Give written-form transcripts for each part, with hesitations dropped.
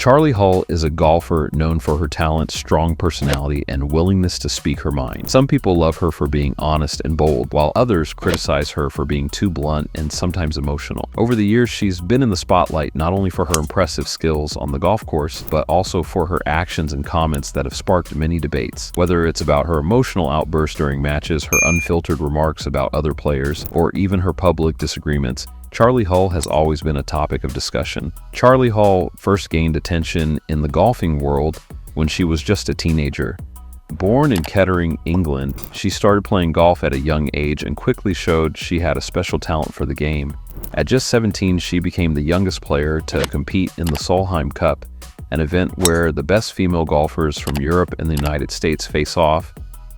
Charley Hull is a golfer known for her talent, strong personality, and willingness to speak her mind. Some people love her for being honest and bold, while others criticize her for being too blunt and sometimes emotional. Over the years, she's been in the spotlight not only for her impressive skills on the golf course, but also for her actions and comments that have sparked many debates. Whether it's about her emotional outbursts during matches, her unfiltered remarks about other players, or even her public disagreements, Charley Hull has always been a topic of discussion. Charley Hull first gained attention in the golfing world when she was just a teenager. Born in Kettering, England, she started playing golf at a young age and quickly showed she had a special talent for the game. At just 17, she became the youngest player to compete in the Solheim Cup, an event where the best female golfers from Europe and the United States face off.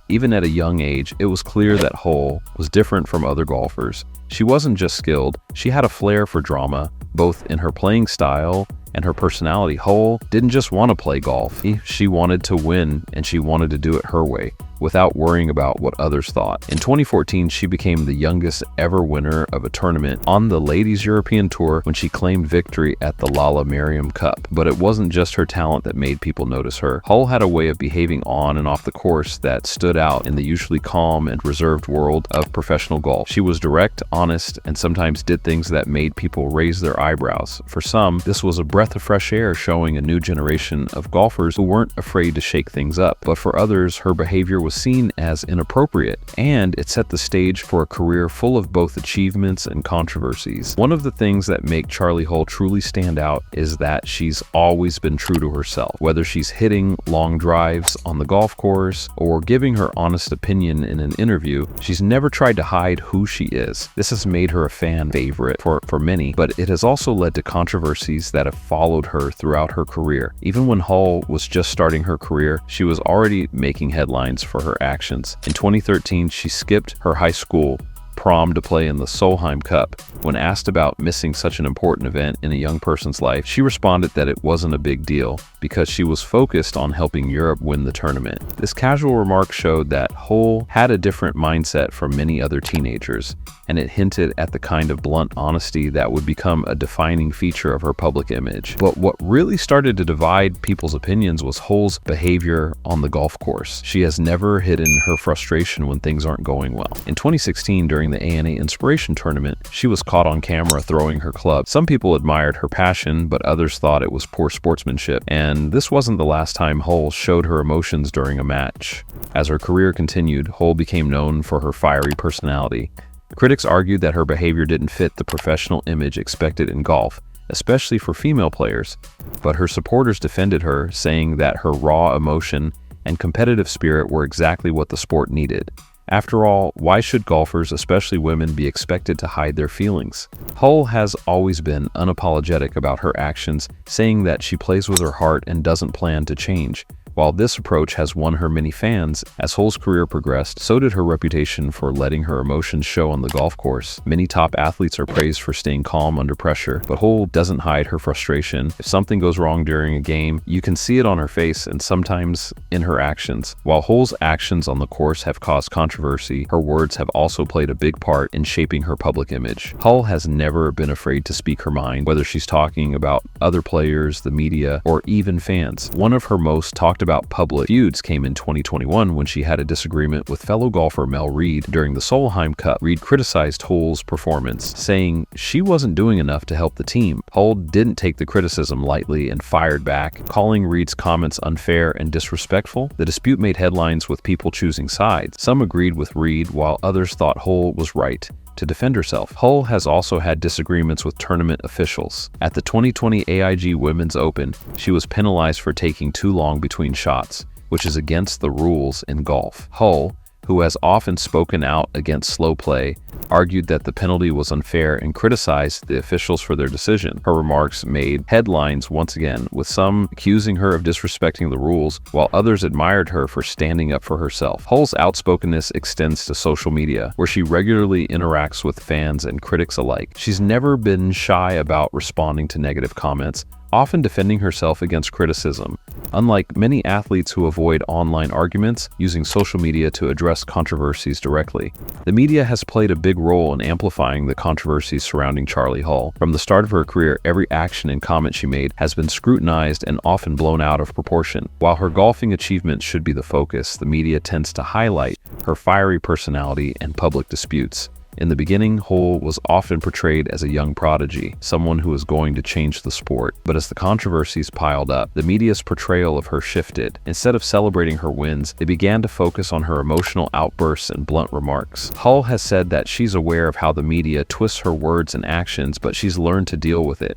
Even at a young age, it was clear that Hull was different from other golfers. She wasn't just skilled, she had a flair for drama, both in her playing style and her personality. Hull didn't just want to play golf. She wanted to win, and she wanted to do it her way, without worrying about what others thought. In 2014, she became the youngest ever winner of a tournament on the Ladies European Tour when she claimed victory at the Lala Merriam Cup. But it wasn't just her talent that made people notice her. Hull had a way of behaving on and off the course that stood out in the usually calm and reserved world of professional golf. She was direct, honest, and sometimes did things that made people raise their eyebrows. For some, this was a breath of fresh air, showing a new generation of golfers who weren't afraid to shake things up. But for others, her behavior was seen as inappropriate, and it set the stage for a career full of both achievements and controversies. One of the things that make Charley Hull truly stand out is that she's always been true to herself. Whether she's hitting long drives on the golf course or giving her honest opinion in an interview, she's never tried to hide who she is. This has made her a fan favorite for many, but it has also led to controversies that have followed her throughout her career. Even when Hull was just starting her career, she was already making headlines for her actions. In 2013, she skipped her high school prom to play in the Solheim Cup. When asked about missing such an important event in a young person's life, she responded that it wasn't a big deal because she was focused on helping Europe win the tournament. This casual remark showed that Hull had a different mindset from many other teenagers, and it hinted at the kind of blunt honesty that would become a defining feature of her public image. But what really started to divide people's opinions was Hull's behavior on the golf course. She has never hidden her frustration when things aren't going well. In 2016, during the ANA Inspiration Tournament, she was caught on camera throwing her club. Some people admired her passion, but others thought it was poor sportsmanship. And this wasn't the last time Hull showed her emotions during a match. As her career continued, Hull became known for her fiery personality. Critics argued that her behavior didn't fit the professional image expected in golf, especially for female players, but her supporters defended her, saying that her raw emotion and competitive spirit were exactly what the sport needed. After all, why should golfers, especially women, be expected to hide their feelings? Hull has always been unapologetic about her actions, saying that she plays with her heart and doesn't plan to change. While this approach has won her many fans, as Hull's career progressed, so did her reputation for letting her emotions show on the golf course. Many top athletes are praised for staying calm under pressure, but Hull doesn't hide her frustration. If something goes wrong during a game, you can see it on her face and sometimes in her actions. While Hull's actions on the course have caused controversy, her words have also played a big part in shaping her public image. Hull has never been afraid to speak her mind, whether she's talking about other players, the media, or even fans. One of her most talked about public feuds came in 2021 when she had a disagreement with fellow golfer Mel Reid during the Solheim Cup. Reid criticized Hull's performance, saying she wasn't doing enough to help the team. Hull didn't take the criticism lightly and fired back, calling Reid's comments unfair and disrespectful. The dispute made headlines with people choosing sides. Some agreed with Reid, while others thought Hull was right to defend herself. Hull has also had disagreements with tournament officials. At the 2020 AIG Women's Open, she was penalized for taking too long between shots, which is against the rules in golf. Hull, who has often spoken out against slow play, argued that the penalty was unfair and criticized the officials for their decision. Her remarks made headlines once again, with some accusing her of disrespecting the rules, while others admired her for standing up for herself. Hull's outspokenness extends to social media, where she regularly interacts with fans and critics alike. She's never been shy about responding to negative comments, often defending herself against criticism. Unlike many athletes who avoid online arguments, using social media to address controversies directly, the media has played a big role in amplifying the controversies surrounding Charley Hull. From the start of her career, every action and comment she made has been scrutinized and often blown out of proportion. While her golfing achievements should be the focus, the media tends to highlight her fiery personality and public disputes. In the beginning, Hull was often portrayed as a young prodigy, someone who was going to change the sport. But as the controversies piled up, the media's portrayal of her shifted. Instead of celebrating her wins, they began to focus on her emotional outbursts and blunt remarks. Hull has said that she's aware of how the media twists her words and actions, but she's learned to deal with it.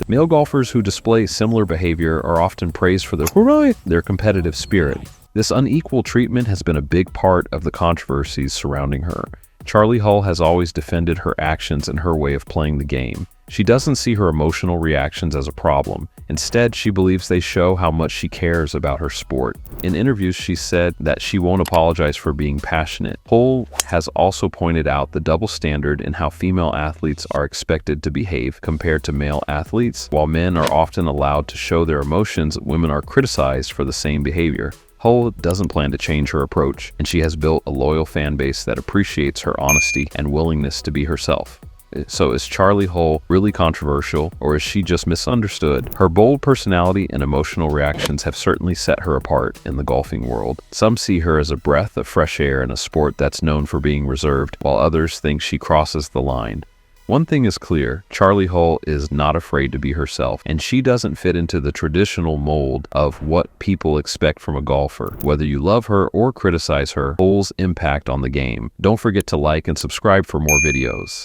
Male golfers who display similar behavior are often praised for their competitive spirit. This unequal treatment has been a big part of the controversies surrounding her. Charley Hull has always defended her actions and her way of playing the game. She doesn't see her emotional reactions as a problem. Instead, she believes they show how much she cares about her sport. In interviews, she said that she won't apologize for being passionate. Hull has also pointed out the double standard in how female athletes are expected to behave compared to male athletes. While men are often allowed to show their emotions, women are criticized for the same behavior. Hull doesn't plan to change her approach, and she has built a loyal fan base that appreciates her honesty and willingness to be herself. So is Charley Hull really controversial, or is she just misunderstood? Her bold personality and emotional reactions have certainly set her apart in the golfing world. Some see her as a breath of fresh air in a sport that's known for being reserved, while others think she crosses the line. One thing is clear, Charley Hull is not afraid to be herself, and she doesn't fit into the traditional mold of what people expect from a golfer. Whether you love her or criticize her, Hull's impact on the game. Don't forget to like and subscribe for more videos.